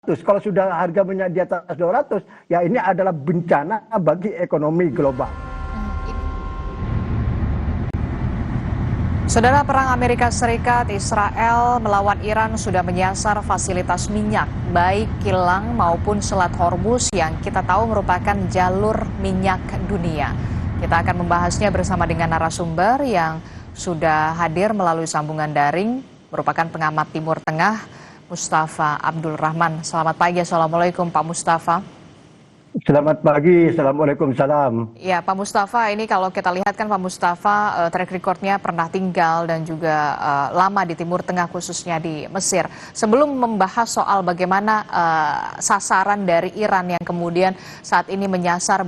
Kalau sudah harga minyak di atas 200, ya ini adalah bencana bagi ekonomi global. Saudara, perang Amerika Serikat Israel melawan Iran sudah menyasar fasilitas minyak, baik kilang maupun Selat Hormuz yang kita tahu merupakan jalur minyak dunia. Kita akan membahasnya bersama dengan narasumber yang sudah hadir melalui sambungan daring, merupakan pengamat Timur Tengah, Mustafa Abdul Rahman. Selamat pagi, Assalamualaikum Pak Mustafa. Selamat pagi, Assalamualaikum, salam. Ya, Pak Mustafa, ini kalau kita lihat kan Pak Mustafa track recordnya pernah tinggal dan juga lama di Timur Tengah, khususnya di Mesir. Sebelum membahas soal bagaimana sasaran dari Iran yang kemudian saat ini menyasar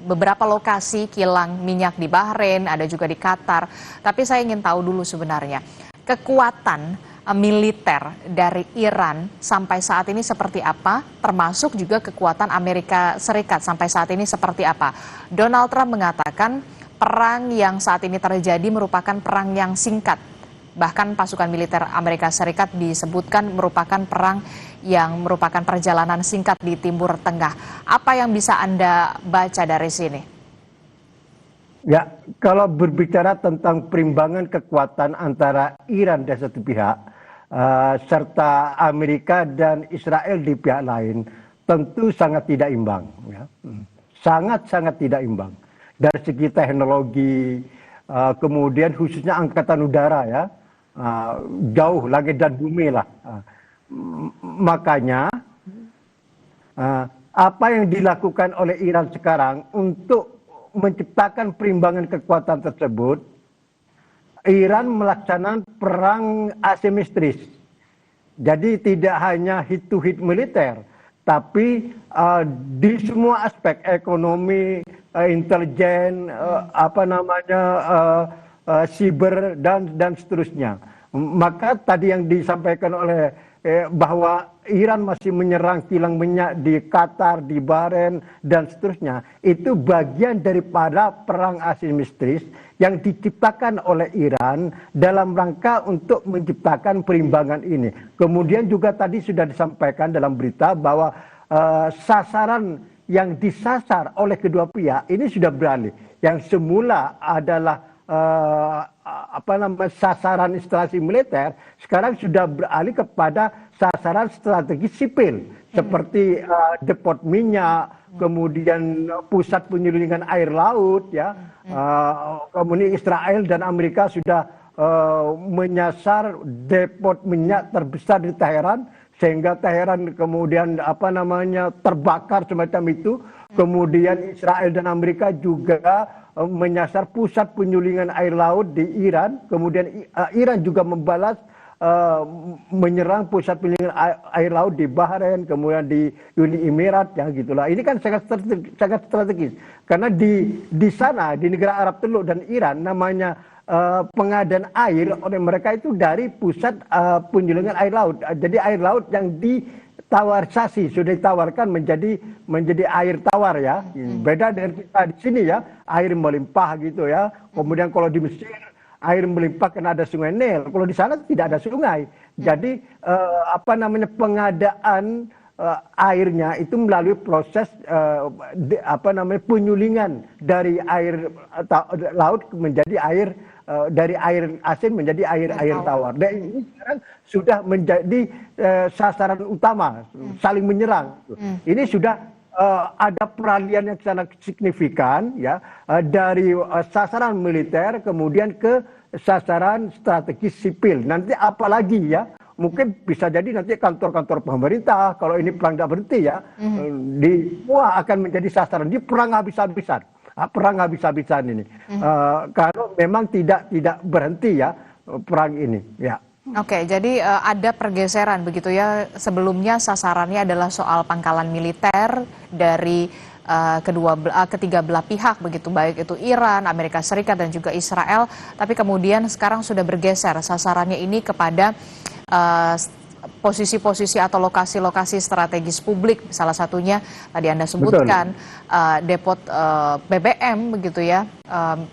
beberapa lokasi kilang minyak di Bahrain, ada juga di Qatar. Tapi saya ingin tahu dulu sebenarnya kekuatan militer dari Iran sampai saat ini seperti apa, termasuk juga kekuatan Amerika Serikat sampai saat ini seperti apa. Donald Trump mengatakan perang yang saat ini terjadi merupakan perang yang singkat. Bahkan pasukan militer Amerika Serikat disebutkan merupakan perang yang merupakan perjalanan singkat di Timur Tengah. Apa yang bisa Anda baca dari sini? Ya, kalau berbicara tentang perimbangan kekuatan antara Iran di satu pihak, serta Amerika dan Israel di pihak lain, tentu sangat tidak imbang. Ya. Sangat-sangat tidak imbang. Dari segi teknologi, kemudian khususnya angkatan udara, ya, jauh langit dan bumi lah. Makanya apa yang dilakukan oleh Iran sekarang untuk menciptakan perimbangan kekuatan tersebut, Iran melaksanakan perang asimetris. Jadi tidak hanya hit to hit militer, tapi di semua aspek ekonomi, intelijen, siber dan seterusnya. Maka tadi yang disampaikan oleh bahwa Iran masih menyerang kilang minyak di Qatar, di Bahrain, dan seterusnya, itu bagian daripada perang asimetris yang diciptakan oleh Iran dalam rangka untuk menciptakan perimbangan ini. Kemudian juga tadi sudah disampaikan dalam berita bahwa sasaran yang disasar oleh kedua pihak ini sudah beralih. Yang semula adalah sasaran instalasi militer, sekarang sudah beralih kepada sasaran strategis sipil seperti depot minyak, kemudian pusat penyelundupan air laut, ya. Kemudian Israel dan Amerika sudah menyasar depot minyak terbesar di Teheran, sehingga Teheran kemudian terbakar semacam itu. Kemudian Israel dan Amerika juga menyasar pusat penyulingan air laut di Iran. Kemudian Iran juga membalas menyerang pusat penyulingan air laut di Bahrain, kemudian di Uni Emirat, ya gitulah. Ini kan sangat strategis karena di sana, di negara Arab Teluk dan Iran, namanya pengadaan air oleh mereka itu dari pusat penyulingan air laut. Jadi air laut yang sudah ditawarkan menjadi air tawar, ya. Beda dengan kita di sini, ya, air melimpah gitu, ya. Kemudian kalau di Mesir air melimpah karena ada sungai Nil. Kalau di sana tidak ada sungai. Jadi pengadaan airnya itu melalui proses penyulingan dari air laut menjadi air, dari air asin menjadi air tawar. Dan ini sekarang sudah menjadi sasaran utama, saling menyerang. Ini sudah ada peralihan yang sangat signifikan, ya, dari sasaran militer kemudian ke sasaran strategis sipil. Nanti apalagi, ya, mungkin bisa jadi nanti kantor-kantor pemerintah, kalau ini perang tidak berhenti, ya, semua akan menjadi sasaran. Di perang habis-habisan. Perang habis-habisan ini. Kalau memang tidak berhenti, ya, perang ini, ya. Oke, jadi ada pergeseran begitu, ya. Sebelumnya sasarannya adalah soal pangkalan militer dari ketiga belah pihak begitu, baik itu Iran, Amerika Serikat dan juga Israel. Tapi kemudian sekarang sudah bergeser sasarannya ini kepada posisi-posisi atau lokasi-lokasi strategis publik, salah satunya tadi Anda sebutkan depot BBM begitu, ya,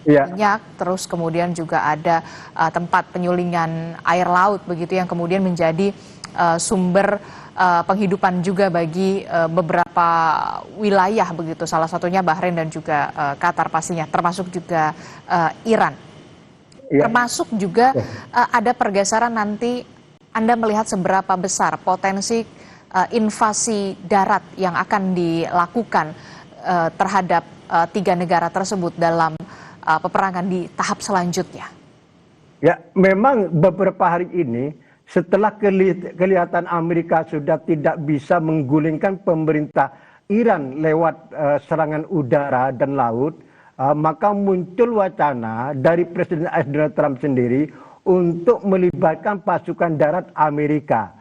minyak, terus kemudian juga ada tempat penyulingan air laut begitu yang kemudian menjadi sumber penghidupan juga bagi beberapa wilayah begitu, salah satunya Bahrain dan juga Qatar pastinya, termasuk juga Iran. Ya. Termasuk juga ada pergeseran nanti, Anda melihat seberapa besar potensi invasi darat yang akan dilakukan terhadap tiga negara tersebut dalam peperangan di tahap selanjutnya? Ya, memang beberapa hari ini setelah kelihatan Amerika sudah tidak bisa menggulingkan pemerintah Iran lewat serangan udara dan laut, maka muncul wacana dari Presiden Donald Trump sendiri untuk melibatkan pasukan darat Amerika.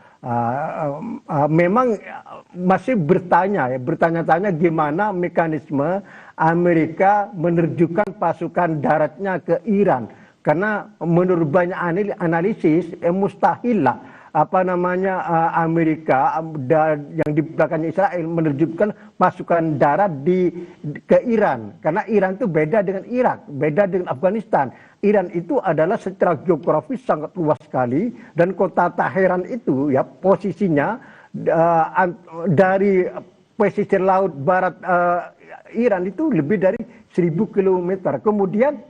Memang masih bertanya-tanya gimana mekanisme Amerika menerjunkan pasukan daratnya ke Iran. Karena menurut banyak analisis mustahil lah Amerika yang di belakangnya Israel menerjunkan pasukan darat ke Iran, karena Iran itu beda dengan Irak, beda dengan Afghanistan. Iran itu adalah secara geografis sangat luas sekali, dan kota Teheran itu ya posisinya dari pesisir laut barat Iran itu lebih dari 1.000 kilometer. Kemudian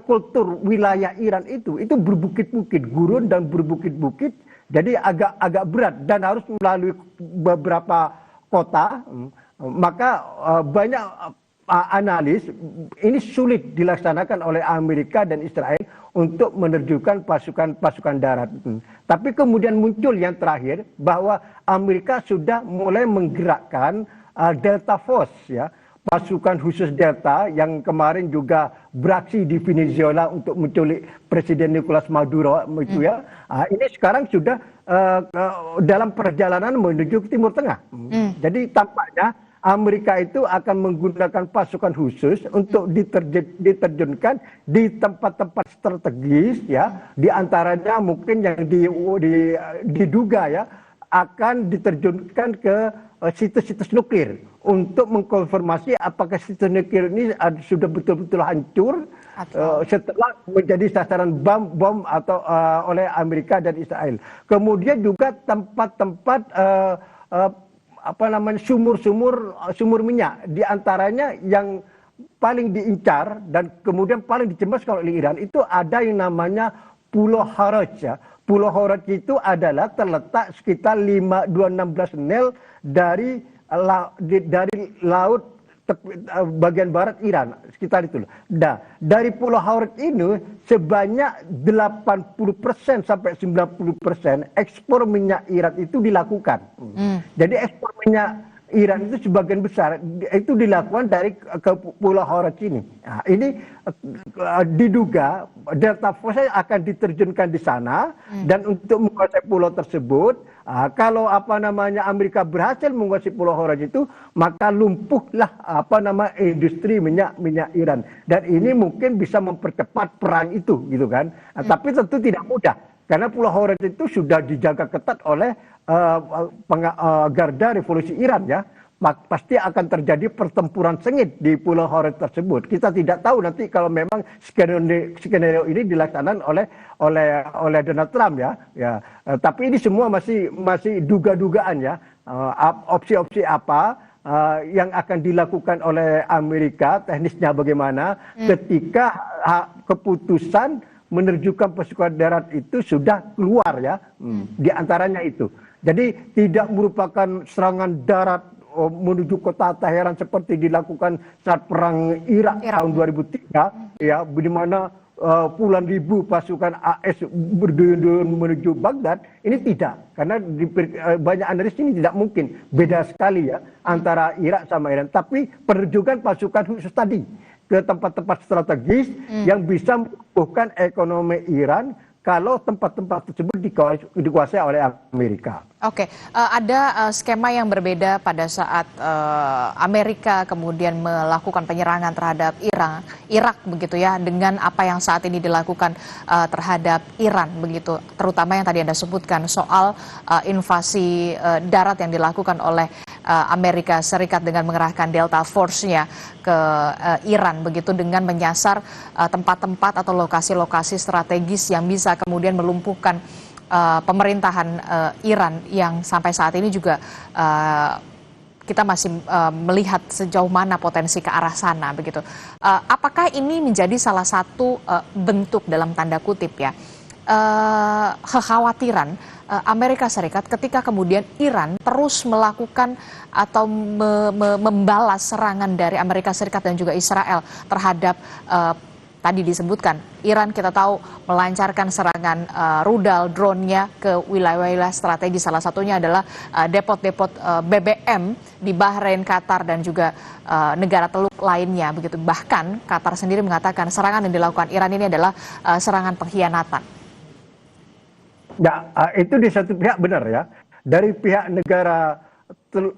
kultur wilayah Iran itu berbukit-bukit, gurun dan berbukit-bukit, jadi agak berat dan harus melalui beberapa kota. Maka banyak analis ini sulit dilaksanakan oleh Amerika dan Israel untuk menerjunkan pasukan darat. Tapi kemudian muncul yang terakhir bahwa Amerika sudah mulai menggerakkan Delta Force, ya, pasukan khusus Delta yang kemarin juga beraksi di Venezuela untuk menculik Presiden Nicolas Maduro itu ya. Ini sekarang sudah dalam perjalanan menuju ke Timur Tengah. Jadi tampaknya Amerika itu akan menggunakan pasukan khusus untuk diterjunkan di tempat-tempat strategis, ya, di antaranya mungkin yang diduga ya akan diterjunkan ke situs-situs nuklir untuk mengkonfirmasi apakah situs nuklir ini sudah betul-betul hancur setelah menjadi sasaran bom atau oleh Amerika dan Israel. Kemudian juga tempat-tempat sumur minyak, di antaranya yang paling diincar dan kemudian paling dicemaskan oleh Iran itu ada yang namanya Pulau Haraj, ya. Pulau Haraj itu adalah terletak sekitar 216 mil dari laut bagian barat Iran, sekitar itu. Nah, dari Pulau Haraj ini sebanyak 80% sampai 90% ekspor minyak Iran itu dilakukan. Jadi ekspor minyak Iran itu sebagian besar itu dilakukan dari ke Pulau Haraj ini. Nah, ini diduga Delta Force akan diterjunkan di sana dan untuk menguasai pulau tersebut. Kalau Amerika berhasil menguasai Pulau Haraj itu, maka lumpuhlah industri minyak Iran, dan ini mungkin bisa mempercepat perang itu, gitu kan. Tapi tentu tidak mudah karena Pulau Haraj itu sudah dijaga ketat oleh garda revolusi Iran, ya. Pasti akan terjadi pertempuran sengit di Pulau Haraj tersebut. Kita tidak tahu nanti kalau memang skenario ini dilaksanakan oleh Donald Trump, ya. Tapi ini semua masih duga-dugaan, ya. Opsi-opsi apa yang akan dilakukan oleh Amerika, teknisnya bagaimana ketika keputusan menerjunkan pasukan darat itu sudah keluar, ya. Di antaranya itu. Jadi tidak merupakan serangan darat menuju kota Teheran seperti dilakukan saat perang Irak tahun 2003, ya, di mana puluhan ribu pasukan AS berduyun-duyun menuju Baghdad. Ini tidak, karena banyak analis ini tidak mungkin, beda sekali, ya, antara Irak sama Iran. Tapi penerjunan pasukan khusus tadi ke tempat-tempat strategis yang bisa membuahkan ekonomi Iran kalau tempat-tempat tersebut dikuasai oleh Amerika. Oke, ada skema yang berbeda pada saat Amerika kemudian melakukan penyerangan terhadap Irak begitu, ya, dengan apa yang saat ini dilakukan terhadap Iran begitu, terutama yang tadi Anda sebutkan soal invasi darat yang dilakukan oleh Amerika Serikat dengan mengerahkan Delta Force-nya ke Iran begitu, dengan menyasar tempat-tempat atau lokasi-lokasi strategis yang bisa kemudian melumpuhkan pemerintahan Iran yang sampai saat ini juga kita masih melihat sejauh mana potensi ke arah sana begitu. Apakah ini menjadi salah satu bentuk dalam tanda kutip ya kekhawatiran Amerika Serikat ketika kemudian Iran terus melakukan atau membalas serangan dari Amerika Serikat dan juga Israel terhadap tadi disebutkan Iran kita tahu melancarkan serangan rudal drone-nya ke wilayah-wilayah strategis, salah satunya adalah depot-depot BBM di Bahrain, Qatar dan juga negara Teluk lainnya begitu. Bahkan Qatar sendiri mengatakan serangan yang dilakukan Iran ini adalah serangan pengkhianatan. Ya, itu di satu pihak benar ya. Dari pihak negara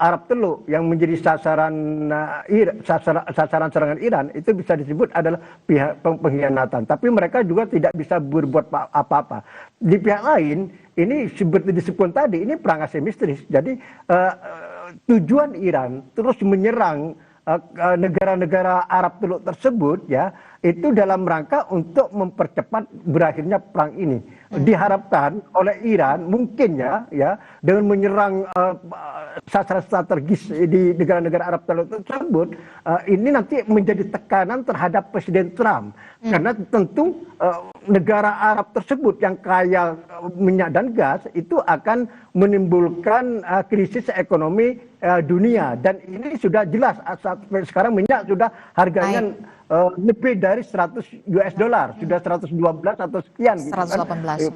Arab Teluk yang menjadi sasaran serangan Iran itu bisa disebut adalah pihak pengkhianatan. Tapi mereka juga tidak bisa berbuat apa-apa. Di pihak lain, ini seperti disebut tadi, ini perang asimetris. Jadi tujuan Iran terus menyerang negara-negara Arab Teluk tersebut ya, itu dalam rangka untuk mempercepat berakhirnya perang ini. Diharapkan oleh Iran mungkin ya dengan menyerang sasaran strategis di negara-negara Arab Teluk tersebut, ini nanti menjadi tekanan terhadap Presiden Trump. Karena tentu negara Arab tersebut yang kaya minyak dan gas itu akan menimbulkan krisis ekonomi dunia, dan ini sudah jelas sampai sekarang minyak sudah harganya lebih dari 100 US dollar, sudah 112 atau sekian gitu 118.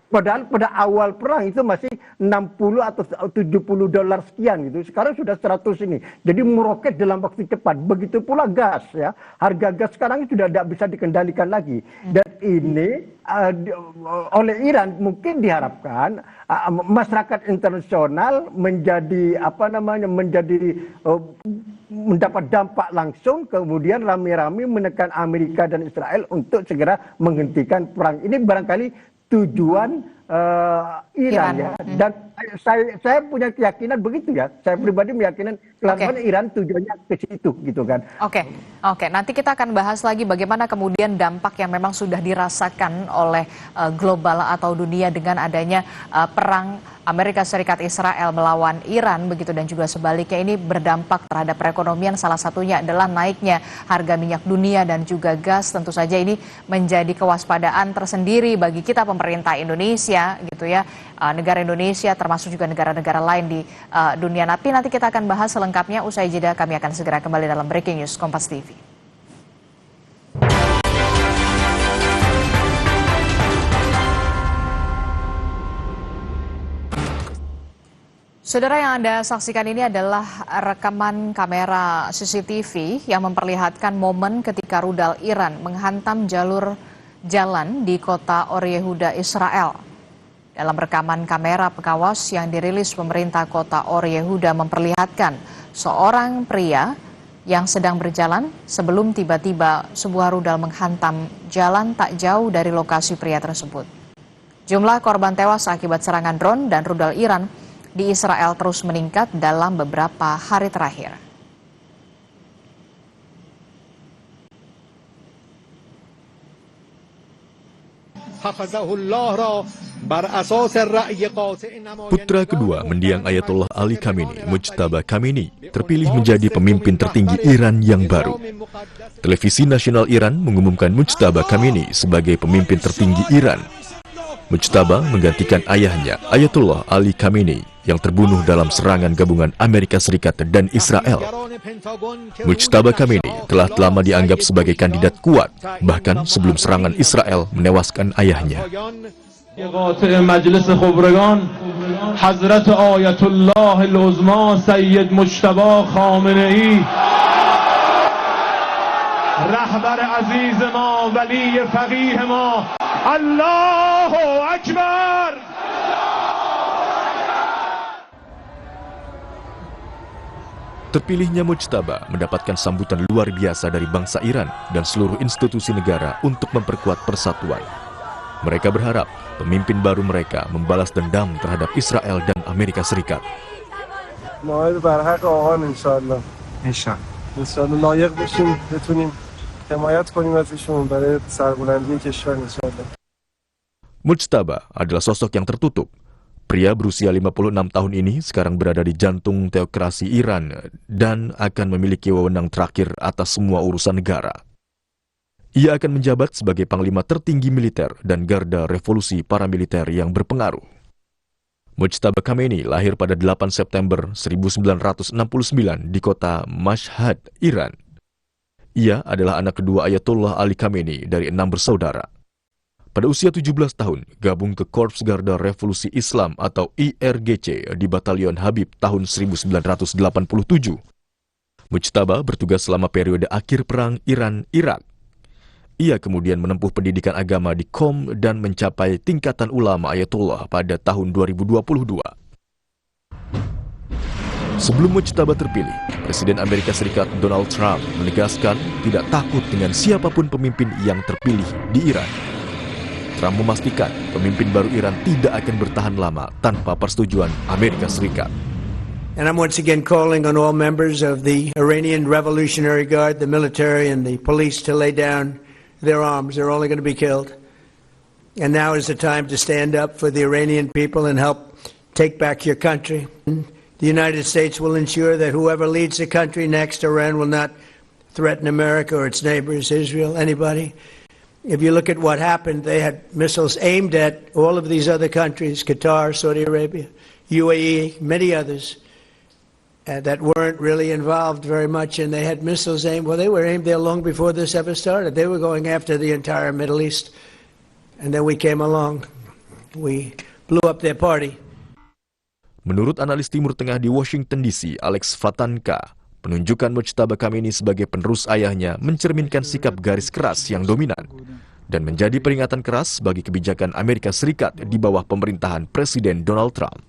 Padahal pada awal perang itu masih 60 atau 70 dolar sekian gitu. Sekarang sudah 100 ini. Jadi meroket dalam waktu cepat. Begitu pula gas ya. Harga gas sekarang sudah tidak bisa dikendalikan lagi. Dan ini oleh Iran mungkin diharapkan masyarakat internasional menjadi mendapat dampak langsung, kemudian rame-rame menekan Amerika dan Israel untuk segera menghentikan perang. Ini barangkali tujuan Iran ya. Dan saya punya keyakinan begitu ya. Saya pribadi meyakinan Iran tujuannya ke situ gitu kan. Oke. Nanti kita akan bahas lagi bagaimana kemudian dampak yang memang sudah dirasakan oleh global atau dunia dengan adanya perang Amerika Serikat Israel melawan Iran begitu, dan juga sebaliknya ini berdampak terhadap perekonomian, salah satunya adalah naiknya harga minyak dunia dan juga gas. Tentu saja ini menjadi kewaspadaan tersendiri bagi kita pemerintah Indonesia gitu ya, negara Indonesia termasuk juga negara-negara lain di dunia. Nanti kita akan bahas selengkapnya usai jeda. Kami akan segera kembali dalam Breaking News Kompas TV. Saudara, yang Anda saksikan ini adalah rekaman kamera CCTV yang memperlihatkan momen ketika rudal Iran menghantam jalur jalan di kota Or Yehuda, Israel. Dalam rekaman kamera pengawas yang dirilis pemerintah kota Or Yehuda memperlihatkan seorang pria yang sedang berjalan sebelum tiba-tiba sebuah rudal menghantam jalan tak jauh dari lokasi pria tersebut. Jumlah korban tewas akibat serangan drone dan rudal Iran di Israel terus meningkat dalam beberapa hari terakhir. Putra kedua mendiang Ayatollah Ali Khamenei, Mujtaba Khamenei, terpilih menjadi pemimpin tertinggi Iran yang baru. Televisi nasional Iran mengumumkan Mujtaba Khamenei sebagai pemimpin tertinggi Iran. Mujtaba menggantikan ayahnya, Ayatollah Ali Khamenei, yang terbunuh dalam serangan gabungan Amerika Serikat dan Israel. Mujtaba Khamenei telah lama dianggap sebagai kandidat kuat, bahkan sebelum serangan Israel menewaskan ayahnya. مجلس خبرگان حضرت آیت الله العظما سید مجتبی خامنه‌ای رهبر عزیز ما ولی فقیه ما الله اکبر. Terpilihnya Mujtaba mendapatkan sambutan luar biasa dari bangsa Iran dan seluruh institusi negara untuk memperkuat persatuan. Mereka berharap pemimpin baru mereka membalas dendam terhadap Israel dan Amerika Serikat. Mujtaba adalah sosok yang tertutup. Pria berusia 56 tahun ini sekarang berada di jantung teokrasi Iran dan akan memiliki wewenang terakhir atas semua urusan negara. Ia akan menjabat sebagai panglima tertinggi militer dan garda revolusi paramiliter yang berpengaruh. Mujtaba Khamenei lahir pada 8 September 1969 di kota Mashhad, Iran. Ia adalah anak kedua Ayatollah Ali Khamenei dari 6 bersaudara. Pada usia 17 tahun, gabung ke Korps Garda Revolusi Islam atau IRGC di Batalion Habib tahun 1987. Mujtaba bertugas selama periode akhir perang Iran-Irak. Ia kemudian menempuh pendidikan agama di Qom dan mencapai tingkatan ulama Ayatollah pada tahun 2022. Sebelum Mujtaba terpilih, Presiden Amerika Serikat Donald Trump menegaskan tidak takut dengan siapapun pemimpin yang terpilih di Iran. Trump memastikan pemimpin baru Iran tidak akan bertahan lama tanpa persetujuan Amerika Serikat. And I'm once again calling on all members of the Iranian Revolutionary Guard, the military and the police to lay down their arms. They're only going to be killed. And now is the time to stand up for the Iranian people and help take back your country. The United States will ensure that whoever leads the country next, Iran will not threaten America or its neighbors, Israel, anybody. If you look at what happened, they had missiles aimed at all of these other countries, Qatar, Saudi Arabia, UAE, many others, that weren't really involved very much, and they had missiles aimed. Well, they were aimed there long before this ever started. They were going after the entire Middle East. And then we came along. We blew up their party. Menurut analis Timur Tengah di Washington DC, Alex Vatanka, penunjukan Mujtaba Khamenei sebagai penerus ayahnya mencerminkan sikap garis keras yang dominan dan menjadi peringatan keras bagi kebijakan Amerika Serikat di bawah pemerintahan Presiden Donald Trump.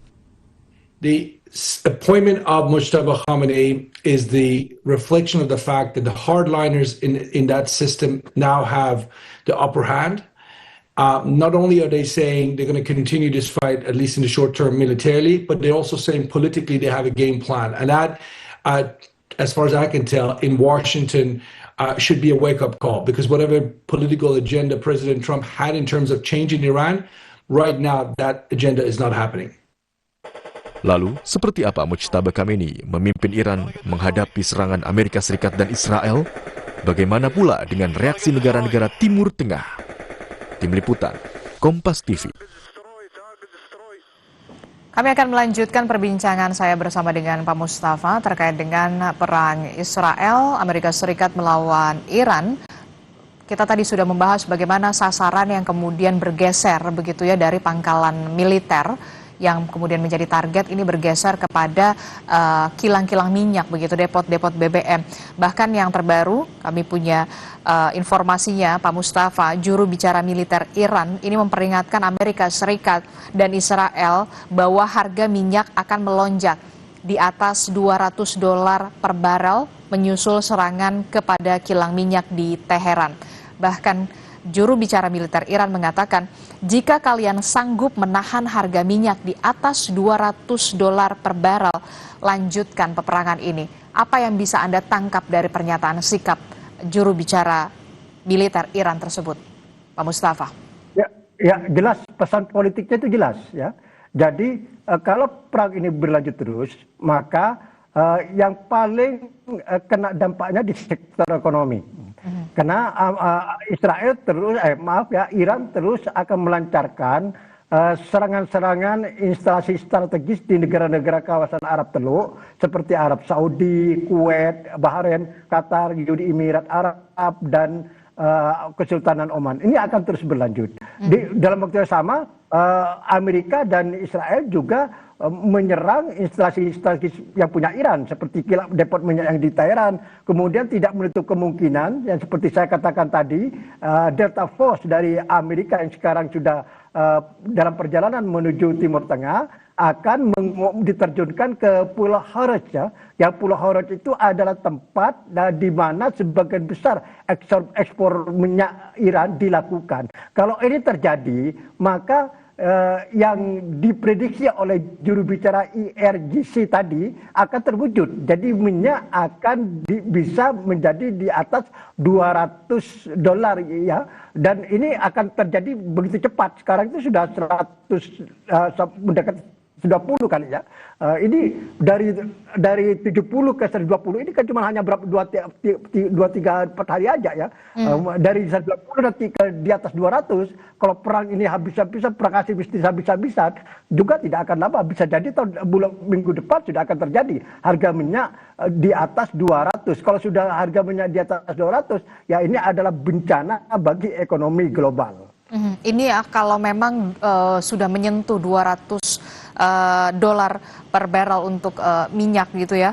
The appointment of Mujtaba Khamenei is the reflection of the fact that the hardliners in that system now have the upper hand. Not only are they saying they're going to continue this fight, at least in the short term militarily, but they're also saying politically they have a game plan. And that, as far as I can tell, in Washington should be a wake-up call, because whatever political agenda President Trump had in terms of changing Iran, right now that agenda is not happening. Lalu, seperti apa Mujtaba Khamenei memimpin Iran menghadapi serangan Amerika Serikat dan Israel? Bagaimana pula dengan reaksi negara-negara Timur Tengah? Tim Liputan, Kompas TV. Kami akan melanjutkan perbincangan saya bersama dengan Pak Mustafa terkait dengan perang Israel, Amerika Serikat melawan Iran. Kita tadi sudah membahas bagaimana sasaran yang kemudian bergeser begitu ya dari pangkalan militer yang kemudian menjadi target ini bergeser kepada kilang-kilang minyak begitu, depot-depot BBM. Bahkan yang terbaru kami punya informasinya Pak Mustafa, juru bicara militer Iran ini memperingatkan Amerika Serikat dan Israel bahwa harga minyak akan melonjak di atas $200 per barel menyusul serangan kepada kilang minyak di Teheran. Bahkan juru bicara militer Iran mengatakan, jika kalian sanggup menahan harga minyak di atas $200 per barel, lanjutkan peperangan ini. Apa yang bisa Anda tangkap dari pernyataan sikap juru bicara militer Iran tersebut, Pak Mustafa? Ya, jelas pesan politiknya itu jelas ya. Jadi kalau perang ini berlanjut terus, maka yang paling kena dampaknya di sektor ekonomi. Karena Israel terus, Iran terus akan melancarkan serangan-serangan instalasi strategis di negara-negara kawasan Arab Teluk seperti Arab Saudi, Kuwait, Bahrain, Qatar, Uni Emirat Arab dan Kesultanan Oman. Ini akan terus berlanjut. Dalam waktu yang sama, Amerika dan Israel juga menyerang instalasi strategis yang punya Iran seperti depot minyak yang di Teheran. Kemudian tidak menutup kemungkinan yang seperti saya katakan tadi, Delta Force dari Amerika yang sekarang sudah dalam perjalanan menuju Timur Tengah akan diterjunkan ke Pulau Hormuz ya. Yang Pulau Hormuz itu adalah tempat di mana sebagian besar ekspor minyak Iran dilakukan. Kalau ini terjadi, maka yang diprediksi oleh juru bicara IRGC tadi akan terwujud. Jadi minyak akan bisa menjadi di atas $200 ya, dan ini akan terjadi begitu cepat. Sekarang itu sudah 100 mendekat 20 kali ya. Ini dari 70 ke 120 ini kan cuma hanya berapa 2-3 hari aja ya. Dari 120 nanti ke di atas 200, kalau perang ini habis-habisan, perang Asia bisnis habis-habisan, juga tidak akan lama, bisa jadi minggu depan sudah akan terjadi harga minyak di atas 200. Kalau sudah harga minyak di atas 200, ya ini adalah bencana bagi ekonomi global. Ini ya kalau memang sudah menyentuh $200 per barrel untuk minyak gitu ya,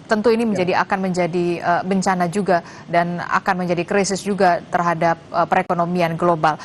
tentu ini akan menjadi bencana juga dan akan menjadi krisis juga terhadap perekonomian global.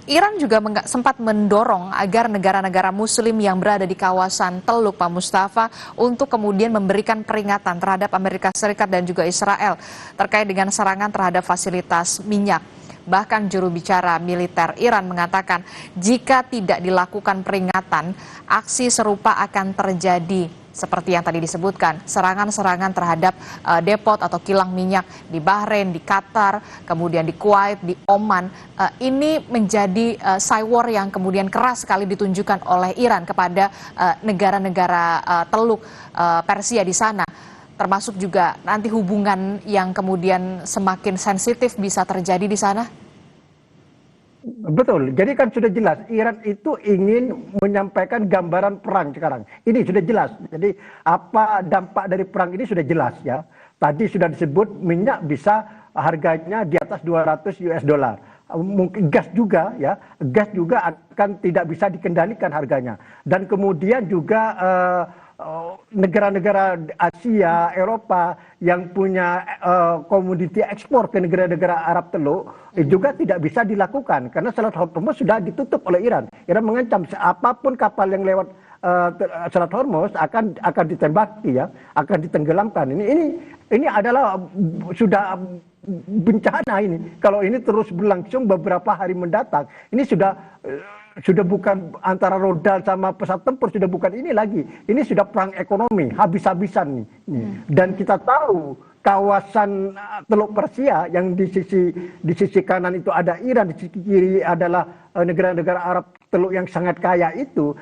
Iran juga sempat mendorong agar negara-negara Muslim yang berada di kawasan Teluk, Pak Mustafa, untuk kemudian memberikan peringatan terhadap Amerika Serikat dan juga Israel terkait dengan serangan terhadap fasilitas minyak. Bahkan juru bicara militer Iran mengatakan jika tidak dilakukan peringatan, aksi serupa akan terjadi seperti yang tadi disebutkan, serangan-serangan terhadap depot atau kilang minyak di Bahrain, di Qatar, kemudian di Kuwait, di Oman. Ini menjadi cywar yang kemudian keras sekali ditunjukkan oleh Iran kepada negara-negara Teluk Persia di sana. Termasuk juga nanti hubungan yang kemudian semakin sensitif bisa terjadi di sana? Betul, jadi kan sudah jelas Iran itu ingin menyampaikan gambaran perang sekarang. Ini sudah jelas, jadi apa dampak dari perang ini sudah jelas ya. Tadi sudah disebut minyak bisa harganya di atas $200. Mungkin gas juga ya, gas juga akan tidak bisa dikendalikan harganya. Dan kemudian juga negara-negara Asia, Eropa yang punya komoditi ekspor ke negara-negara Arab Teluk juga tidak bisa dilakukan karena Selat Hormuz sudah ditutup oleh Iran. Iran mengancam apapun kapal yang lewat Selat Hormuz akan ditembaki ya, akan ditenggelamkan. Ini adalah sudah bencana ini. Kalau ini terus berlangsung beberapa hari mendatang, ini sudah bukan antara rodal sama pesawat tempur, sudah bukan ini lagi. Ini sudah perang ekonomi, habis-habisan nih. Dan kita tahu kawasan Teluk Persia yang di sisi kanan itu ada Iran, di sisi kiri adalah negara-negara Arab Teluk yang sangat kaya itu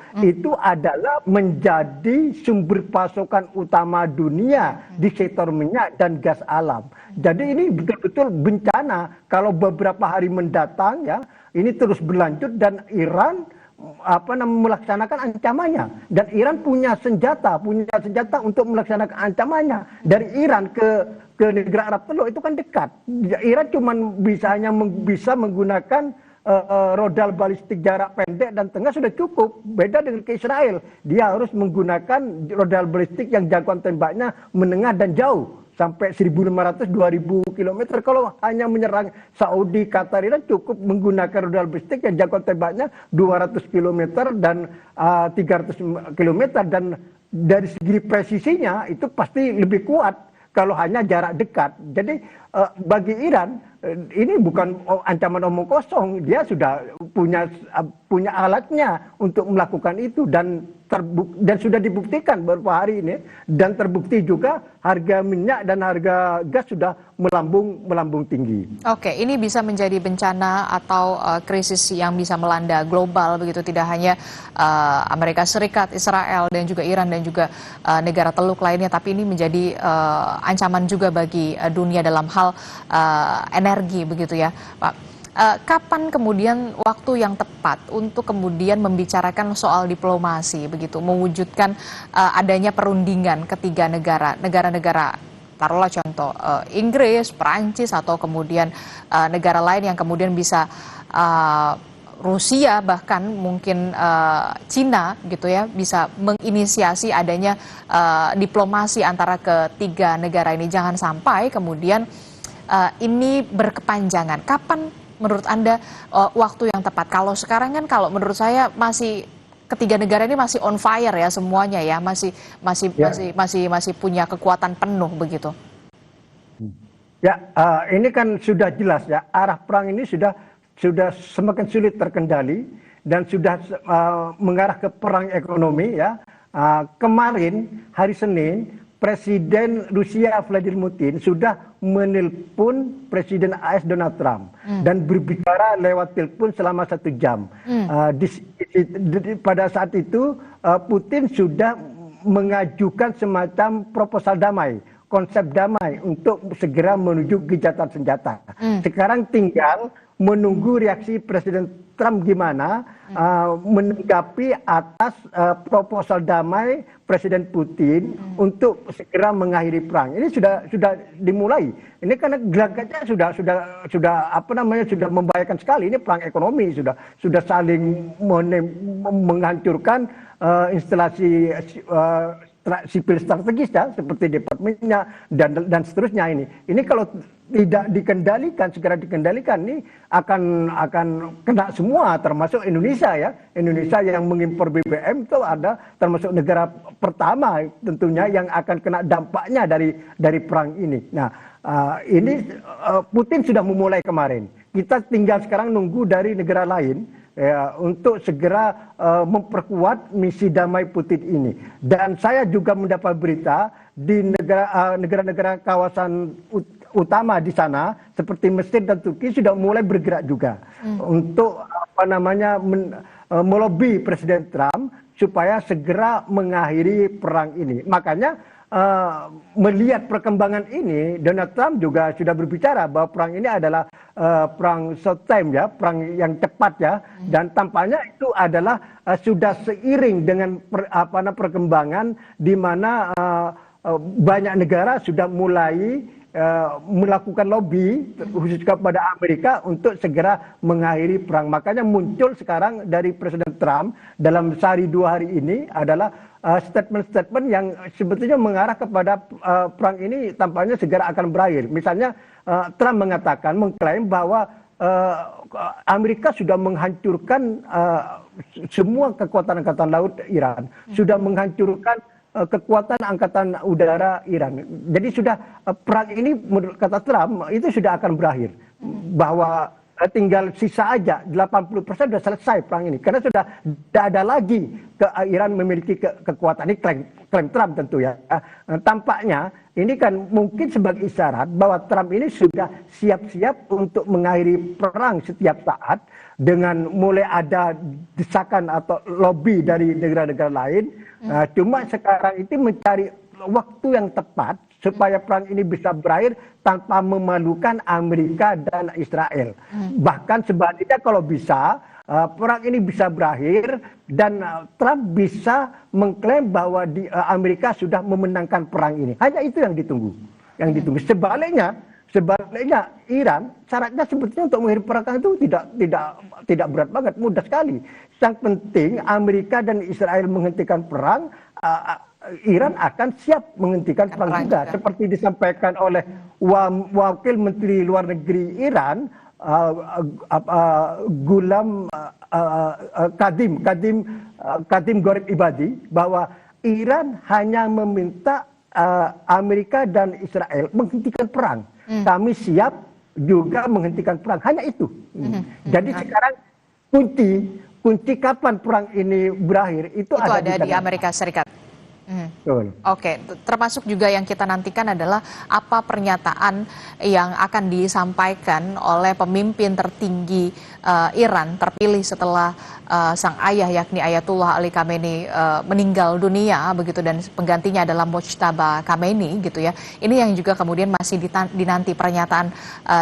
adalah menjadi sumber pasokan utama dunia di sektor minyak dan gas alam. Jadi ini betul-betul bencana kalau beberapa hari mendatang ya, ini terus berlanjut dan Iran melaksanakan ancamannya, dan Iran punya senjata untuk melaksanakan ancamannya. Dari Iran ke negara Arab Teluk itu kan dekat. Iran cuma bisa menggunakan rodal balistik jarak pendek dan tengah sudah cukup. Beda dengan ke Israel, dia harus menggunakan rodal balistik yang jangkauan tembaknya menengah dan jauh, sampai 1.500-2.000 km. Kalau hanya menyerang Saudi, Qatar, Iran cukup menggunakan rudal balistik yang jangkauan tembaknya 200 km dan 300 km, dan dari segi presisinya itu pasti lebih kuat kalau hanya jarak dekat. Jadi bagi Iran ini bukan ancaman omong kosong, dia sudah punya alatnya untuk melakukan itu, dan sudah dibuktikan beberapa hari ini, dan terbukti juga harga minyak dan harga gas sudah melambung tinggi. Oke, ini bisa menjadi bencana atau krisis yang bisa melanda global begitu, tidak hanya Amerika Serikat, Israel dan juga Iran dan juga negara Teluk lainnya, tapi ini menjadi ancaman juga bagi dunia dalam hal energi begitu ya, Pak. Kapan kemudian waktu yang tepat untuk kemudian membicarakan soal diplomasi begitu, mewujudkan adanya perundingan ketiga negara-negara, taruhlah contoh Inggris, Perancis, atau kemudian negara lain yang kemudian bisa Rusia, bahkan mungkin Cina gitu ya, bisa menginisiasi adanya diplomasi antara ketiga negara ini. Jangan sampai kemudian ini berkepanjangan. Kapan menurut Anda waktu yang tepat? Kalau sekarang kan, kalau menurut saya masih ketiga negara ini masih on fire ya semuanya ya, masih punya kekuatan penuh begitu. Ya, ini kan sudah jelas ya, arah perang ini sudah semakin sulit terkendali, dan sudah mengarah ke perang ekonomi ya. Kemarin hari Senin Presiden Rusia Vladimir Putin sudah menelpon Presiden AS Donald Trump dan berbicara lewat telepon selama 1 jam. Pada saat itu Putin sudah mengajukan semacam proposal damai, konsep damai untuk segera menuju gencatan senjata. Sekarang tinggal menunggu reaksi Presiden Trump gimana menanggapi atas proposal damai Presiden Putin untuk segera mengakhiri perang. Ini sudah dimulai. Ini karena gelagatnya sudah apa namanya sudah membahayakan sekali. Ini perang ekonomi sudah saling menghancurkan instalasi sipil strategis ya, seperti departemennya dan seterusnya ini. Ini kalau tidak dikendalikan, segera dikendalikan, ini akan kena semua, termasuk Indonesia ya. Indonesia yang mengimpor BBM itu ada termasuk negara pertama tentunya yang akan kena dampaknya dari perang ini. Nah, ini Putin sudah memulai kemarin. Kita tinggal sekarang nunggu dari negara lain ya, untuk segera memperkuat misi damai Putin ini. Dan saya juga mendapat berita di negara-negara kawasan utama di sana seperti Mesir dan Turki sudah mulai bergerak juga untuk apa namanya melobi Presiden Trump supaya segera mengakhiri perang ini. Makanya melihat perkembangan ini, Donald Trump juga sudah berbicara bahwa perang ini adalah perang short time ya, perang yang cepat ya, dan tampaknya itu adalah sudah seiring dengan perkembangan di mana banyak negara sudah mulai melakukan lobby khusus kepada Amerika untuk segera mengakhiri perang. Makanya muncul sekarang dari Presiden Trump dalam sehari 2 hari ini adalah statement-statement yang sebetulnya mengarah kepada perang ini tampaknya segera akan berakhir. Misalnya Trump mengklaim bahwa Amerika sudah menghancurkan semua kekuatan angkatan laut Iran, sudah menghancurkan kekuatan angkatan udara Iran. Jadi sudah perang ini menurut kata Trump itu sudah akan berakhir. Bahwa tinggal sisa aja 80% sudah selesai perang ini. Karena sudah tidak ada lagi Iran memiliki kekuatan. Ini klaim Trump tentu ya. Tampaknya ini kan mungkin sebagai isyarat bahwa Trump ini sudah siap-siap untuk mengakhiri perang setiap saat dengan mulai ada desakan atau lobby dari negara-negara lain. Cuma sekarang itu mencari waktu yang tepat supaya perang ini bisa berakhir tanpa memalukan Amerika dan Israel. Bahkan sebaliknya kalau bisa perang ini bisa berakhir dan Trump bisa mengklaim bahwa Amerika sudah memenangkan perang ini. Hanya itu yang ditunggu. Sebaliknya Iran syaratnya sebetulnya untuk mengakhiri perang itu tidak berat banget, mudah sekali. Yang penting Amerika dan Israel menghentikan perang, Iran akan siap menghentikan perang juga. Seperti disampaikan oleh Wakil Menteri Luar Negeri Iran, Gulam Kadim Gorib Ibadi, bahwa Iran hanya meminta Amerika dan Israel menghentikan perang. Kami siap juga menghentikan perang. Hanya itu. Jadi sekarang kunci kapan perang ini berakhir itu ada di Amerika Serikat. Oke, termasuk juga yang kita nantikan adalah apa pernyataan yang akan disampaikan oleh pemimpin tertinggi Iran terpilih setelah sang ayah yakni Ayatullah Ali Khamenei meninggal dunia begitu, dan penggantinya adalah Mojtaba Khamenei gitu ya. Ini yang juga kemudian masih dinanti pernyataan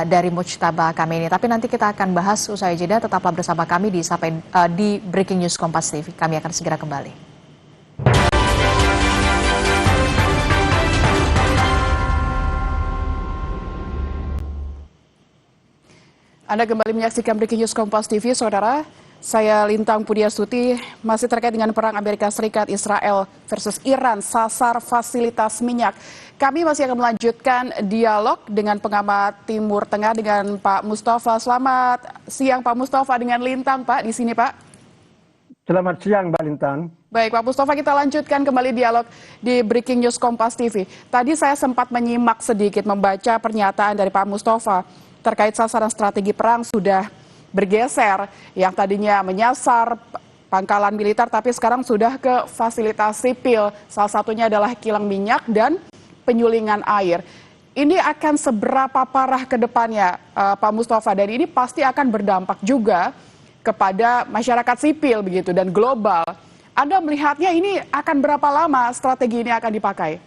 dari Mojtaba Khamenei. Tapi nanti kita akan bahas usai jeda. Tetaplah bersama kami di Breaking News Kompas TV. Kami akan segera kembali. Anda kembali menyaksikan Breaking News Kompas TV, Saudara. Saya Lintang Pudiastuti, masih terkait dengan perang Amerika Serikat Israel versus Iran, sasar fasilitas minyak. Kami masih akan melanjutkan dialog dengan pengamat Timur Tengah dengan Pak Mustafa. Selamat siang Pak Mustafa, dengan Lintang Pak di sini Pak. Selamat siang Mbak Lintang. Baik Pak Mustafa, kita lanjutkan kembali dialog di Breaking News Kompas TV. Tadi saya sempat menyimak sedikit, membaca pernyataan dari Pak Mustafa terkait sasaran strategi perang sudah bergeser yang tadinya menyasar pangkalan militer tapi sekarang sudah ke fasilitas sipil. Salah satunya adalah kilang minyak dan penyulingan air. Ini akan seberapa parah ke depannya, Pak Mustafa, dan ini pasti akan berdampak juga kepada masyarakat sipil begitu dan global. Anda melihatnya ini akan berapa lama strategi ini akan dipakai?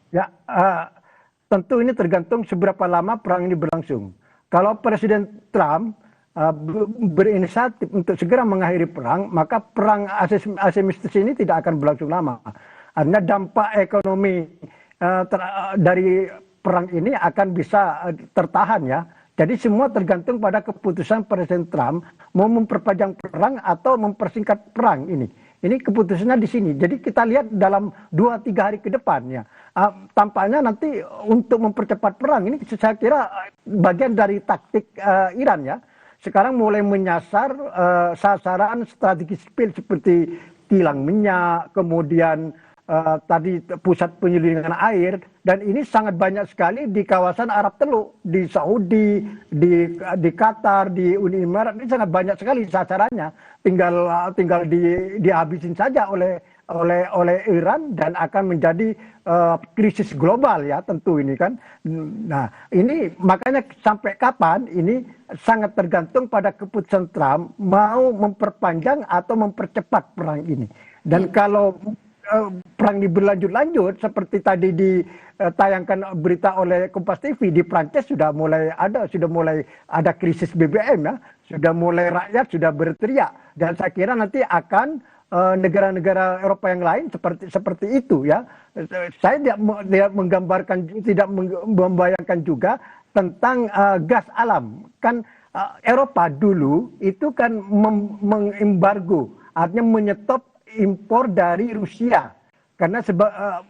Ya, tentu ini tergantung seberapa lama perang ini berlangsung. Kalau Presiden Trump berinisiatif untuk segera mengakhiri perang, maka perang asimetris ini tidak akan berlangsung lama. Artinya dampak ekonomi dari perang ini akan bisa tertahan ya. Jadi semua tergantung pada keputusan Presiden Trump mau memperpanjang perang atau mempersingkat perang ini. Ini keputusannya di sini. Jadi kita lihat dalam 2-3 hari ke depan ya. Tampaknya nanti untuk mempercepat perang ini saya kira bagian dari taktik Iran ya. Sekarang mulai menyasar sasaran strategi sipil seperti kilang minyak, kemudian tadi pusat penyulingan air, dan ini sangat banyak sekali di kawasan Arab Teluk, di Saudi, di Qatar, di Uni Emirat, ini sangat banyak sekali sasarannya. Tinggal dihabisin saja oleh Iran dan akan menjadi krisis global ya tentu ini kan. Nah ini makanya sampai kapan ini sangat tergantung pada keputusan Trump mau memperpanjang atau mempercepat perang ini. Dan kalau perang ini berlanjut-lanjut seperti tadi ditayangkan berita oleh Kompas TV di Prancis sudah mulai ada krisis BBM ya, sudah mulai rakyat sudah berteriak, dan saya kira nanti akan negara-negara Eropa yang lain seperti itu ya. Saya tidak membayangkan juga tentang gas alam. Kan Eropa dulu itu kan mengembargo, artinya menyetop impor dari Rusia. Karena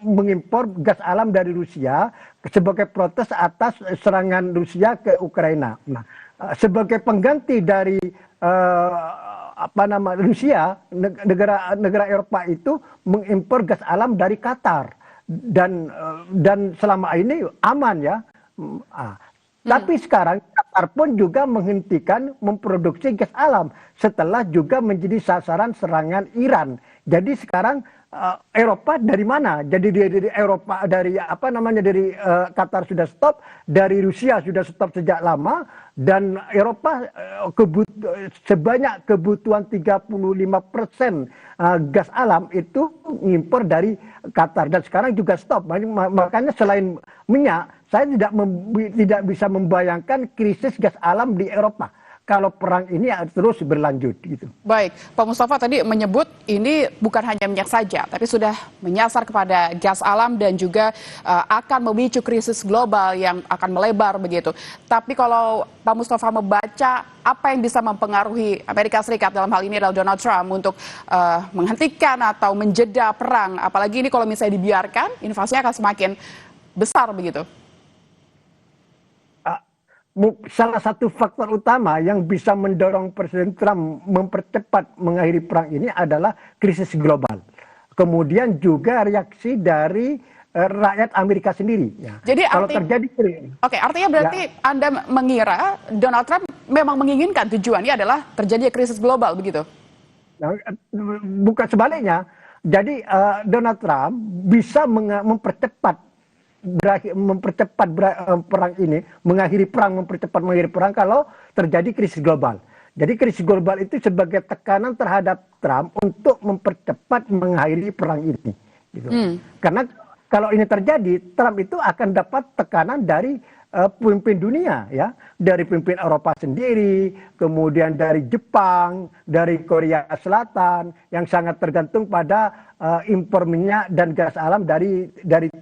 mengimpor gas alam dari Rusia sebagai protes atas serangan Rusia ke Ukraina. Nah, sebagai pengganti dari Rusia, negara Eropa itu mengimpor gas alam dari Qatar dan selama ini aman ya. Tapi sekarang Qatar pun juga menghentikan memproduksi gas alam setelah juga menjadi sasaran serangan Iran. Jadi sekarang Eropa dari mana? Jadi dari Eropa dari Qatar sudah stop, dari Rusia sudah stop sejak lama, dan Eropa sebanyak kebutuhan 35% gas alam itu mengimpor dari Qatar, dan sekarang juga stop. Makanya selain minyak, saya tidak bisa membayangkan krisis gas alam di Eropa kalau perang ini terus berlanjut gitu. Baik, Pak Mustafa tadi menyebut ini bukan hanya minyak saja, tapi sudah menyasar kepada gas alam dan juga akan memicu krisis global yang akan melebar begitu. Tapi kalau Pak Mustafa membaca apa yang bisa mempengaruhi Amerika Serikat, dalam hal ini adalah Donald Trump, untuk menghentikan atau menjeda perang, apalagi ini kalau misalnya dibiarkan, invasinya akan semakin besar begitu. Salah satu faktor utama yang bisa mendorong Presiden Trump mempercepat mengakhiri perang ini adalah krisis global. Kemudian juga reaksi dari rakyat Amerika sendiri. Ya. Jadi kalau terjadi, artinya berarti ya, Anda mengira Donald Trump memang menginginkan tujuannya adalah terjadi krisis global begitu? Nah, bukan sebaliknya. Jadi Donald Trump bisa mempercepat perang ini, mempercepat mengakhiri perang kalau terjadi krisis global. Jadi krisis global itu sebagai tekanan terhadap Trump untuk mempercepat mengakhiri perang ini. Gitu. Karena kalau ini terjadi, Trump itu akan dapat tekanan dari pemimpin dunia, ya, dari pemimpin Eropa sendiri, kemudian dari Jepang, dari Korea Selatan, yang sangat tergantung pada impor minyak dan gas alam dari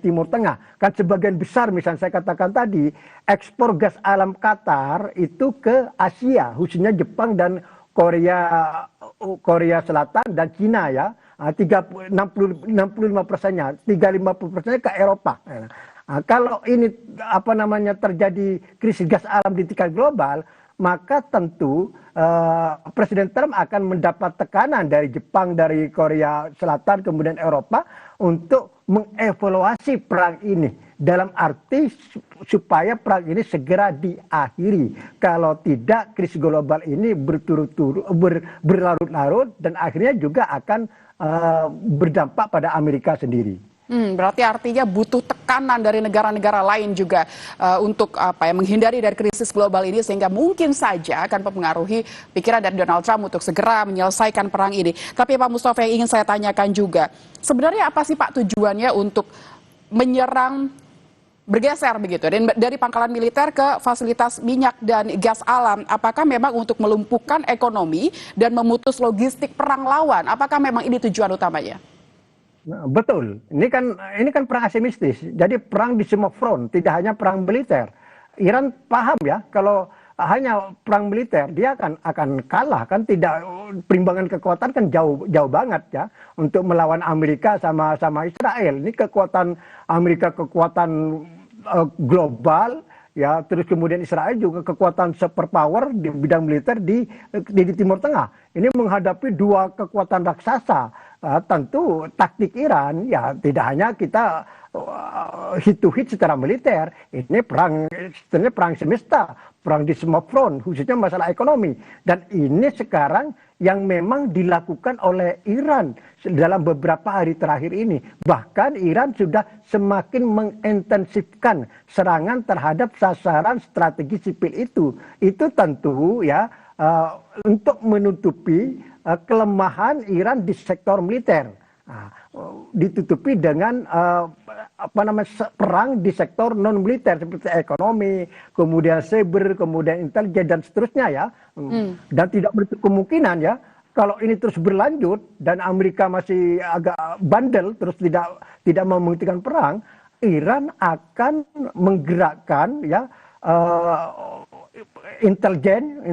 Timur Tengah. Kan sebagian besar, misalnya saya katakan tadi, ekspor gas alam Qatar itu ke Asia, khususnya Jepang dan Korea Selatan dan Cina ya. 65%-nya, 50%-nya ke Eropa. Nah, kalau ini terjadi krisis gas alam di tingkat global, maka tentu Presiden Trump akan mendapat tekanan dari Jepang, dari Korea Selatan, kemudian Eropa untuk mengevaluasi perang ini. Dalam arti supaya perang ini segera diakhiri. Kalau tidak, krisis global ini berlarut-larut dan akhirnya juga akan berdampak pada Amerika sendiri. Berarti artinya butuh tekanan dari negara-negara lain juga untuk menghindari dari krisis global ini, sehingga mungkin saja akan mempengaruhi pikiran dari Donald Trump untuk segera menyelesaikan perang ini. Tapi Pak Mustafa, yang ingin saya tanyakan juga, sebenarnya apa sih Pak tujuannya untuk menyerang, bergeser begitu dari pangkalan militer ke fasilitas minyak dan gas alam? Apakah memang untuk melumpuhkan ekonomi dan memutus logistik perang lawan? Apakah memang ini tujuan utamanya? Betul, ini kan perang asimetris. Jadi perang di semua front, tidak hanya perang militer. Iran paham ya, kalau hanya perang militer dia akan kalah kan, tidak, perimbangan kekuatan kan jauh banget ya untuk melawan Amerika sama Israel. Ini kekuatan Amerika, kekuatan global ya, terus kemudian Israel juga kekuatan superpower di bidang militer di Timur Tengah. Ini menghadapi dua kekuatan raksasa. Tentu taktik Iran ya tidak hanya kita hit to hit secara militer. Ini sebenarnya perang semesta, perang di semua front, khususnya masalah ekonomi. Dan ini sekarang yang memang dilakukan oleh Iran dalam beberapa hari terakhir ini. Bahkan Iran sudah semakin mengintensifkan serangan terhadap sasaran strategi sipil itu. Itu tentu ya untuk menutupi kelemahan Iran di sektor militer. Ditutupi dengan perang di sektor non militer seperti ekonomi, kemudian cyber, kemudian intelijen dan seterusnya ya. Dan tidak menutup kemungkinan ya, kalau ini terus berlanjut dan Amerika masih agak bandel terus tidak menghentikan perang, Iran akan menggerakkan ya intelijen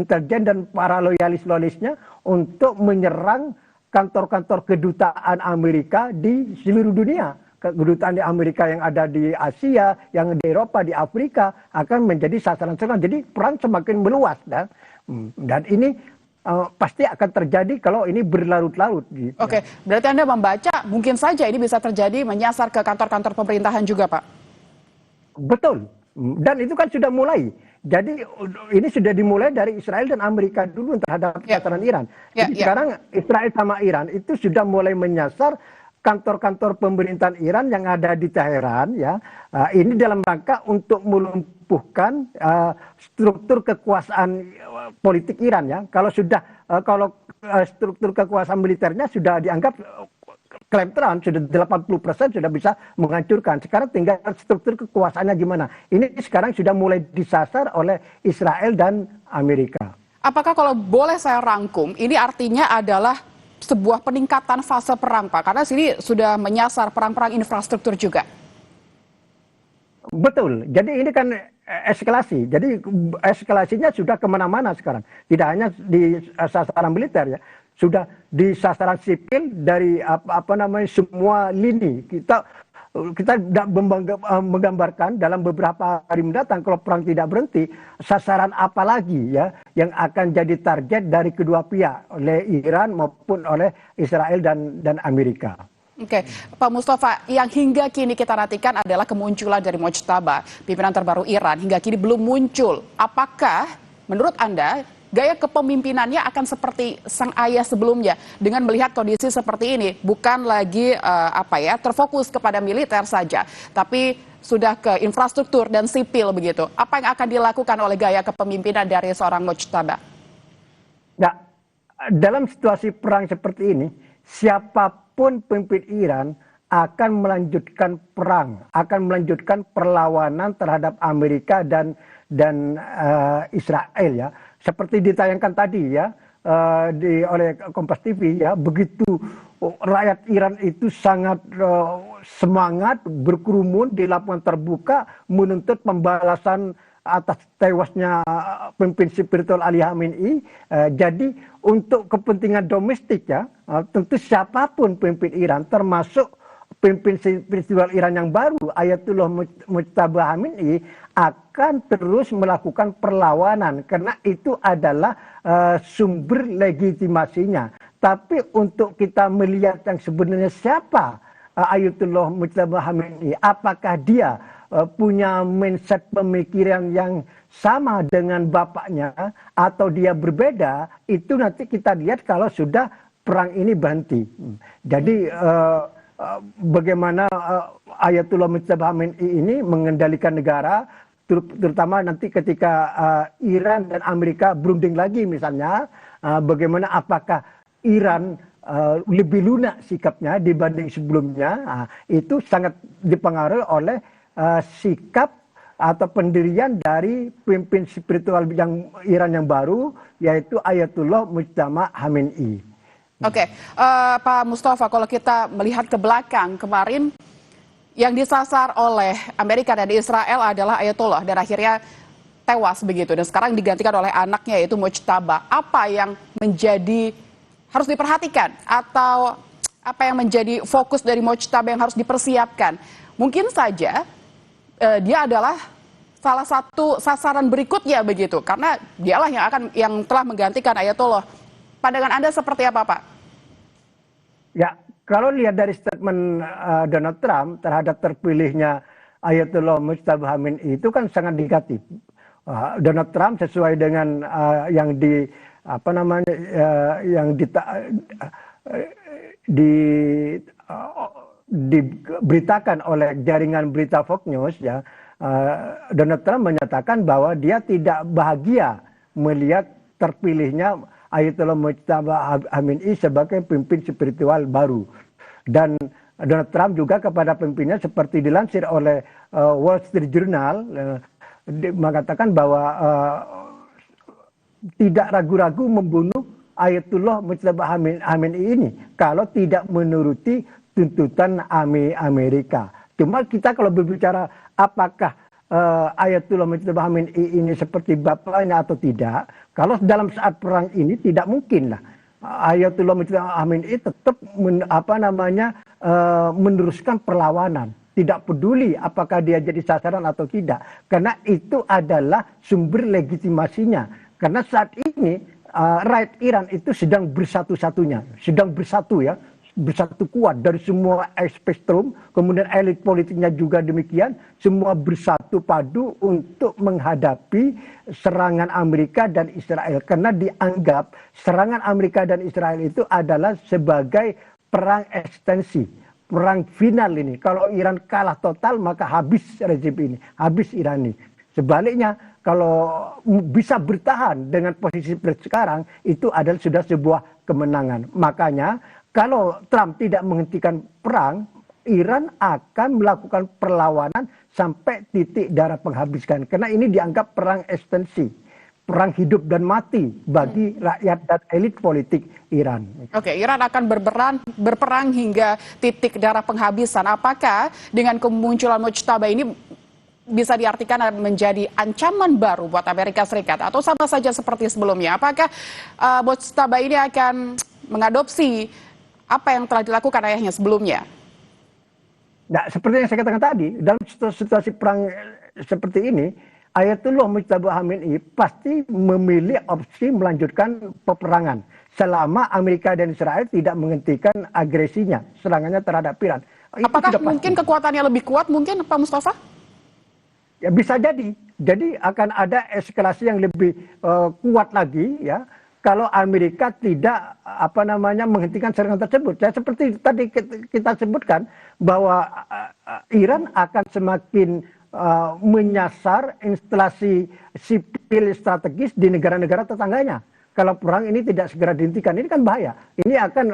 dan para loyalis-loyalisnya untuk menyerang kantor-kantor kedutaan Amerika di seluruh dunia. Kedutaan di Amerika yang ada di Asia, yang di Eropa, di Afrika akan menjadi sasaran serangan. Jadi perang semakin meluas dan ini pasti akan terjadi kalau ini berlarut-larut. Gitu. Oke, berarti Anda membaca mungkin saja ini bisa terjadi menyasar ke kantor-kantor pemerintahan juga, Pak? Betul. Dan itu kan sudah mulai. Jadi ini sudah dimulai dari Israel dan Amerika dulu terhadap sasaran Iran. Jadi sekarang Israel sama Iran itu sudah mulai menyasar kantor-kantor pemerintahan Iran yang ada di Teheran ya. Ini dalam rangka untuk melumpuhkan struktur kekuasaan politik Iran ya. Kalau struktur kekuasaan militernya sudah dianggap klaim Trump sudah 80% sudah bisa menghancurkan. Sekarang tinggal struktur kekuasaannya gimana. Ini sekarang sudah mulai disasar oleh Israel dan Amerika. Apakah kalau boleh saya rangkum, ini artinya adalah sebuah peningkatan fase perang, Pak? Karena sini sudah menyasar perang-perang infrastruktur juga. Betul. Jadi ini kan eskalasi. Jadi eskalasinya sudah kemana-mana sekarang. Tidak hanya di sasaran militer ya. Sudah di sasaran sipil dari semua lini. Kita tidak menggambarkan dalam beberapa hari mendatang kalau perang tidak berhenti, sasaran apa lagi ya yang akan jadi target dari kedua pihak, oleh Iran maupun oleh Israel dan Amerika. Oke, Pak Mustafa, yang hingga kini kita nantikan adalah kemunculan dari Mojtaba, pimpinan terbaru Iran, hingga kini belum muncul. Apakah menurut Anda gaya kepemimpinannya akan seperti sang ayah sebelumnya dengan melihat kondisi seperti ini, bukan lagi terfokus kepada militer saja, tapi sudah ke infrastruktur dan sipil begitu. Apa yang akan dilakukan oleh gaya kepemimpinan dari seorang Mojtaba? Nah, dalam situasi perang seperti ini, siapapun pemimpin Iran akan melanjutkan perang, akan melanjutkan perlawanan terhadap Amerika dan Israel ya. Seperti ditayangkan tadi ya oleh Kompas TV ya, begitu rakyat Iran itu sangat semangat berkerumun di lapangan terbuka menuntut pembalasan atas tewasnya pemimpin spiritual Ali Khamenei. Jadi untuk kepentingan domestik ya, tentu siapapun pemimpin Iran termasuk pimpin spiritual Iran yang baru, Ayatullah Mujtaba Khamenei, akan terus melakukan perlawanan karena itu adalah sumber legitimasinya. Tapi untuk kita melihat yang sebenarnya siapa Ayatullah Mujtaba Khamenei, apakah dia punya mindset pemikiran yang sama dengan bapaknya atau dia berbeda, itu nanti kita lihat kalau sudah perang ini berhenti. Jadi bagaimana Ayatullah Mujtaba Khamenei ini mengendalikan negara, terutama nanti ketika Iran dan Amerika berunding lagi misalnya, bagaimana apakah Iran lebih lunak sikapnya dibanding sebelumnya, itu sangat dipengaruhi oleh sikap atau pendirian dari pimpin spiritual yang Iran yang baru, yaitu Ayatullah Mujtaba Khamenei. Oke, Pak Mustafa, kalau kita melihat ke belakang kemarin, yang disasar oleh Amerika dan Israel adalah Ayatollah dan akhirnya tewas begitu. Dan sekarang digantikan oleh anaknya yaitu Mujtaba. Apa yang menjadi harus diperhatikan atau apa yang menjadi fokus dari Mujtaba yang harus dipersiapkan? Mungkin saja dia adalah salah satu sasaran berikutnya begitu, karena dialah yang telah menggantikan Ayatollah. Pandangan Anda seperti apa, Pak? Ya, kalau lihat dari statement Donald Trump terhadap terpilihnya Ayatollah Mujtaba Khamenei itu kan sangat negatif. Donald Trump sesuai dengan yang diberitakan oleh jaringan berita Fox News, ya, Donald Trump menyatakan bahwa dia tidak bahagia melihat terpilihnya Ayatollah Mujtaba Khamenei sebagai pimpin spiritual baru. Dan Donald Trump juga kepada pimpinnya seperti dilansir oleh Wall Street Journal mengatakan bahwa tidak ragu-ragu membunuh Ayatollah Mujtaba Khamenei ini kalau tidak menuruti tuntutan Amerika. Cuma kita kalau berbicara apakah Ayatollah Mujtaba Khamenei ini seperti bapaknya atau tidak, kalau dalam saat perang ini tidak mungkin lah Ayatollah Mujtaba Khamenei tetap meneruskan perlawanan, tidak peduli apakah dia jadi sasaran atau tidak, karena itu adalah sumber legitimasinya. Karena saat ini rakyat Iran itu sedang bersatu-satunya, sedang bersatu ya, bersatu kuat dari semua spektrum, kemudian elit politiknya juga demikian, semua bersatu padu untuk menghadapi serangan Amerika dan Israel. Karena dianggap serangan Amerika dan Israel itu adalah sebagai perang ekstensi, perang final ini. Kalau Iran kalah total maka habis rezim ini, habis Iran ini. Sebaliknya kalau bisa bertahan dengan posisi seperti sekarang, itu adalah sudah sebuah kemenangan. Makanya kalau Trump tidak menghentikan perang, Iran akan melakukan perlawanan sampai titik darah penghabiskan. Karena ini dianggap perang ekstensi, perang hidup dan mati bagi rakyat dan elit politik Iran. Oke, Iran akan berperang hingga titik darah penghabisan. Apakah dengan kemunculan Mujtaba ini bisa diartikan menjadi ancaman baru buat Amerika Serikat atau sama saja seperti sebelumnya? Apakah Mujtaba ini akan mengadopsi apa yang telah dilakukan ayahnya sebelumnya? Nah, seperti yang saya katakan tadi, dalam situasi perang seperti ini, Ayatollah Mujtaba Khamenei pasti memilih opsi melanjutkan peperangan selama Amerika dan Israel tidak menghentikan agresinya, serangannya terhadap Iran. Apakah mungkin kekuatannya lebih kuat mungkin, Pak Mustafa? Ya bisa jadi. Jadi akan ada eskalasi yang lebih kuat lagi ya. Kalau Amerika tidak menghentikan serangan tersebut, ya seperti tadi kita sebutkan bahwa Iran akan semakin menyasar instalasi sipil strategis di negara-negara tetangganya. Kalau perang ini tidak segera dihentikan, ini kan bahaya. Ini akan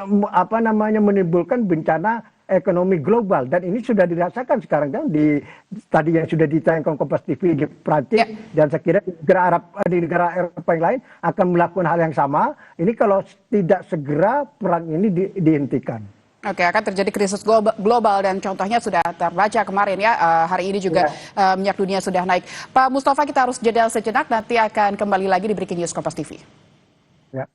menimbulkan bencana ekonomi global, dan ini sudah dirasakan sekarang kan tadi yang sudah ditayangkan Kompas TV di Prancis, dan saya kira di negara Eropa yang lain akan melakukan hal yang sama. Ini kalau tidak segera perang ini dihentikan. Oke, akan terjadi krisis global dan contohnya sudah terbaca kemarin ya. Hari ini juga minyak dunia sudah naik. Pak Mustafa, kita harus jeda sejenak, nanti akan kembali lagi di Breaking News Kompas TV. Ya.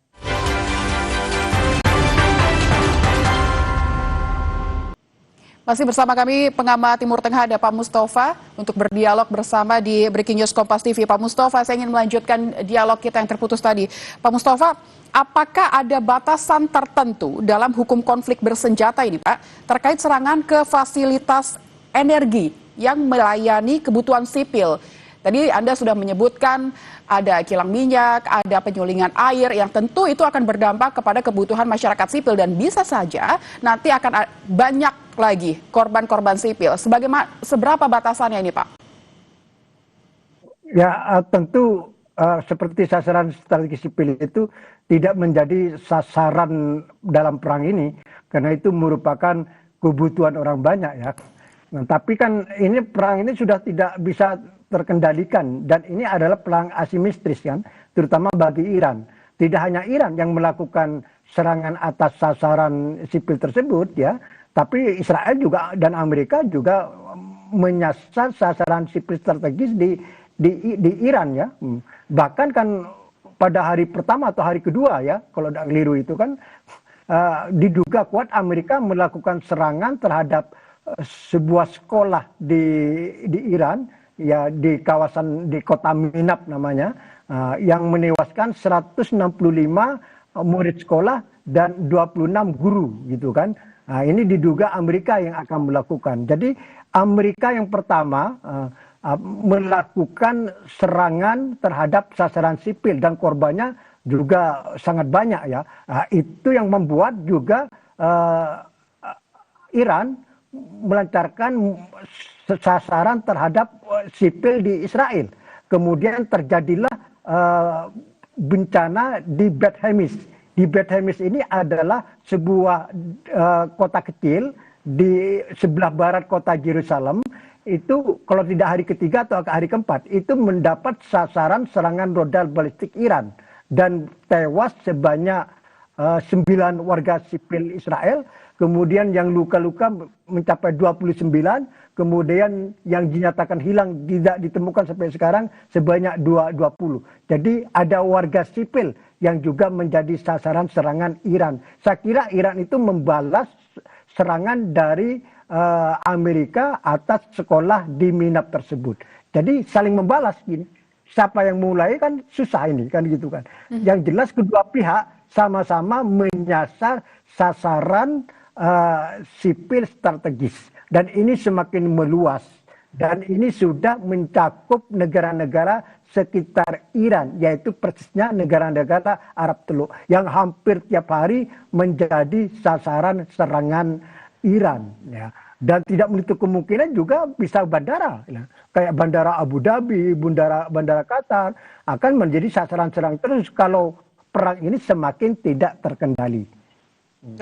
Masih bersama kami pengamat Timur Tengah ada Pak Mustafa untuk berdialog bersama di Breaking News Kompas TV. Pak Mustafa, saya ingin melanjutkan dialog kita yang terputus tadi. Pak Mustafa, apakah ada batasan tertentu dalam hukum konflik bersenjata ini, Pak, terkait serangan ke fasilitas energi yang melayani kebutuhan sipil? Tadi Anda sudah menyebutkan ada kilang minyak, ada penyulingan air yang tentu itu akan berdampak kepada kebutuhan masyarakat sipil dan bisa saja nanti akan banyak lagi korban-korban sipil. Seberapa batasannya ini, Pak? Ya, tentu seperti sasaran strategi sipil itu tidak menjadi sasaran dalam perang ini karena itu merupakan kebutuhan orang banyak ya. Nah, tapi kan ini perang ini sudah tidak bisa terkendalikan dan ini adalah perang asimetris kan, terutama bagi Iran. Tidak hanya Iran yang melakukan serangan atas sasaran sipil tersebut ya, tapi Israel juga dan Amerika juga menyasar sasaran sipil strategis di Iran ya. Bahkan kan pada hari pertama atau hari kedua ya, kalau tidak keliru itu kan diduga kuat Amerika melakukan serangan terhadap sebuah sekolah di Iran ya, di kawasan di kota Minab namanya, yang menewaskan 165 murid sekolah dan 26 guru gitu kan. Ini diduga Amerika yang akan melakukan. Jadi Amerika yang pertama melakukan serangan terhadap sasaran sipil dan korbannya juga sangat banyak ya. Itu yang membuat juga Iran melancarkan sasaran terhadap sipil di Israel. Kemudian terjadilah bencana di Beit Hemis. Di Beit Hemis ini adalah sebuah kota kecil di sebelah barat kota Yerusalem. Itu kalau tidak hari ketiga atau hari keempat, itu mendapat sasaran serangan rudal balistik Iran. Dan tewas sebanyak 9 warga sipil Israel. Kemudian yang luka-luka mencapai 29, kemudian yang dinyatakan hilang tidak ditemukan sampai sekarang sebanyak 20. Jadi ada warga sipil yang juga menjadi sasaran serangan Iran. Saya kira Iran itu membalas serangan dari Amerika atas sekolah di Minab tersebut. Jadi saling membalas gini. Siapa yang mulai kan susah ini kan gitu kan. Yang jelas kedua pihak sama-sama menyasar sasaran sipil strategis dan ini semakin meluas dan ini sudah mencakup negara-negara sekitar Iran, yaitu persisnya negara-negara Arab Teluk yang hampir tiap hari menjadi sasaran serangan Iran ya. Dan tidak menutup kemungkinan juga bisa bandara ya. Kayak bandara Abu Dhabi, bandara Qatar akan menjadi sasaran serangan terus kalau perang ini semakin tidak terkendali.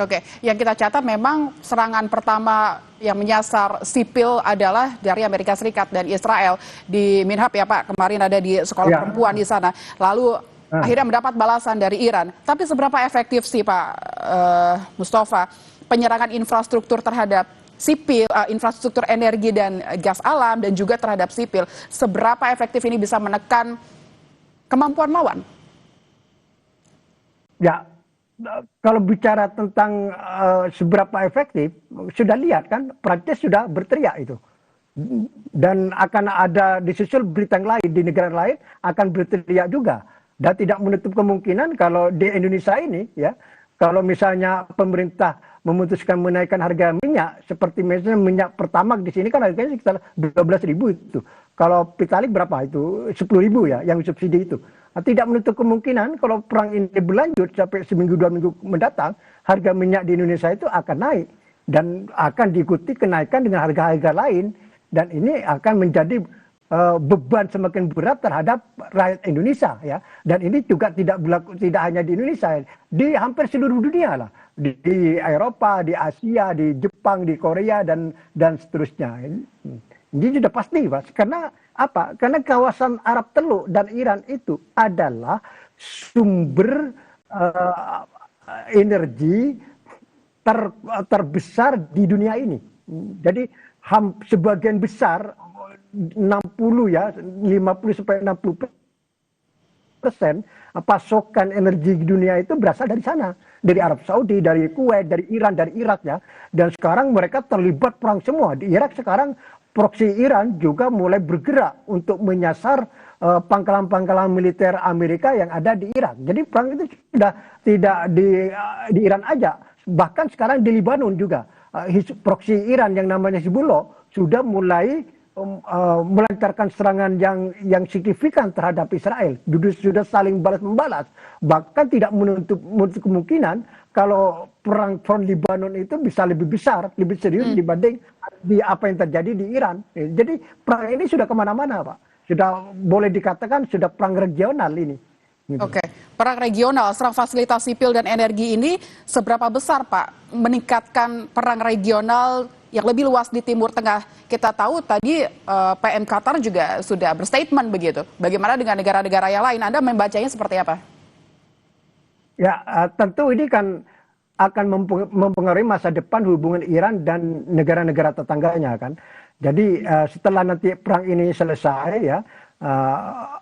Oke, yang kita catat memang serangan pertama yang menyasar sipil adalah dari Amerika Serikat dan Israel di Minhab ya Pak, kemarin ada di sekolah perempuan di sana. Lalu akhirnya mendapat balasan dari Iran. Tapi seberapa efektif sih Pak Mustafa penyerangan infrastruktur terhadap sipil, infrastruktur energi dan gas alam dan juga terhadap sipil? Seberapa efektif ini bisa menekan kemampuan lawan? Ya, kalau bicara tentang seberapa efektif, sudah lihat kan, Prancis sudah berteriak itu. Dan akan ada disusul berita yang lain, di negara lain akan berteriak juga. Dan tidak menutup kemungkinan kalau di Indonesia ini, ya, kalau misalnya pemerintah memutuskan menaikkan harga minyak, seperti misalnya minyak Pertamax di sini kan harganya sekitar 12.000 itu. Kalau Pertalite berapa itu? 10.000 ya, yang subsidi itu. Nah, tidak menutup kemungkinan kalau perang ini berlanjut sampai seminggu 2 minggu mendatang, harga minyak di Indonesia itu akan naik dan akan diikuti kenaikan dengan harga-harga lain dan ini akan menjadi beban semakin berat terhadap rakyat Indonesia ya. Dan ini juga tidak berlaku tidak hanya di Indonesia, di hampir seluruh dunia lah. Di Eropa, di Asia, di Jepang, di Korea dan seterusnya. Ini sudah pasti, Mas. Karena apa? Karena kawasan Arab Teluk dan Iran itu adalah sumber energi terbesar di dunia ini. Jadi sebagian besar 60 ya, 50 sampai 60% pasokan energi di dunia itu berasal dari sana. dari Arab Saudi, dari Kuwait, dari Iran, dari Irak ya. Dan sekarang mereka terlibat perang semua. Di Irak sekarang proksi Iran juga mulai bergerak untuk menyasar pangkalan-pangkalan militer Amerika yang ada di Irak. Jadi perang itu sudah tidak di Iran aja, bahkan sekarang di Lebanon juga. Proksi Iran yang namanya Hizbullah sudah mulai melancarkan serangan yang signifikan terhadap Israel. Sudah saling balas-membalas. Bahkan tidak menutup kemungkinan kalau perang front Lebanon itu bisa lebih besar, lebih serius dibanding di apa yang terjadi di Iran. Jadi perang ini sudah kemana-mana, Pak. Sudah boleh dikatakan sudah perang regional ini. Gitu. Oke, perang regional, serang fasilitas sipil dan energi ini seberapa besar Pak meningkatkan perang regional yang lebih luas di Timur Tengah? Kita tahu tadi PM Qatar juga sudah berstatement begitu. Bagaimana dengan negara-negara yang lain? Anda membacanya seperti apa? Ya, tentu ini kan akan mempengaruhi masa depan hubungan Iran dan negara-negara tetangganya kan. Jadi setelah nanti perang ini selesai ya,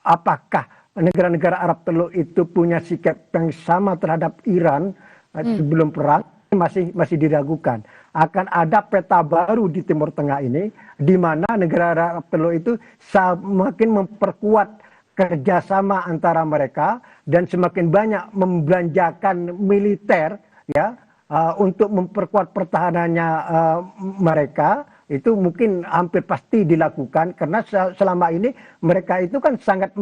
apakah negara-negara Arab Teluk itu punya sikap yang sama terhadap Iran sebelum perang masih diragukan. Akan ada peta baru di Timur Tengah ini, di mana negara Arab Teluk itu semakin memperkuat kerjasama antara mereka dan semakin banyak membelanjakan militer ya untuk memperkuat pertahanannya mereka. Itu mungkin hampir pasti dilakukan karena selama ini mereka itu kan sangat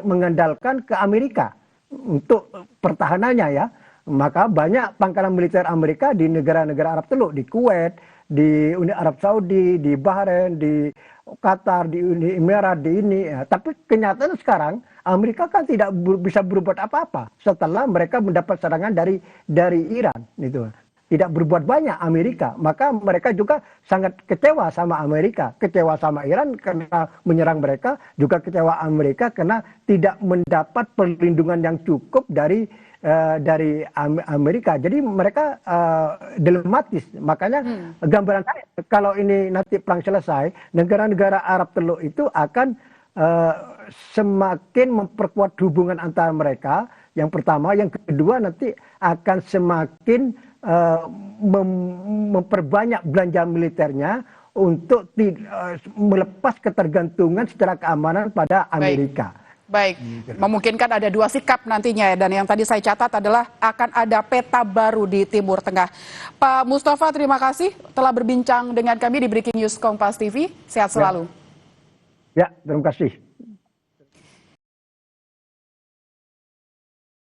mengandalkan ke Amerika untuk pertahanannya ya. Maka banyak pangkalan militer Amerika di negara-negara Arab Teluk, di Kuwait, di Uni Arab Saudi, di Bahrain, di Qatar, di Uni Emirat, di ini. Ya. Tapi kenyataan sekarang Amerika kan tidak bisa berbuat apa-apa setelah mereka mendapat serangan dari Iran gitu. Tidak berbuat banyak Amerika, maka mereka juga sangat kecewa sama Amerika, kecewa sama Iran karena menyerang mereka, juga kecewa Amerika karena tidak mendapat perlindungan yang cukup dari Amerika. Jadi mereka dilematis. Makanya gambaran saya kalau ini nanti perang selesai, negara-negara Arab Teluk itu akan semakin memperkuat hubungan antara mereka. Yang pertama, yang kedua nanti akan semakin memperbanyak belanja militernya untuk melepas ketergantungan secara keamanan pada Amerika. Baik, memungkinkan ada dua sikap nantinya ya, dan yang tadi saya catat adalah akan ada peta baru di Timur Tengah. Pak Mustafa, terima kasih telah berbincang dengan kami di Breaking News Kompas TV. Sehat selalu. Ya, terima kasih.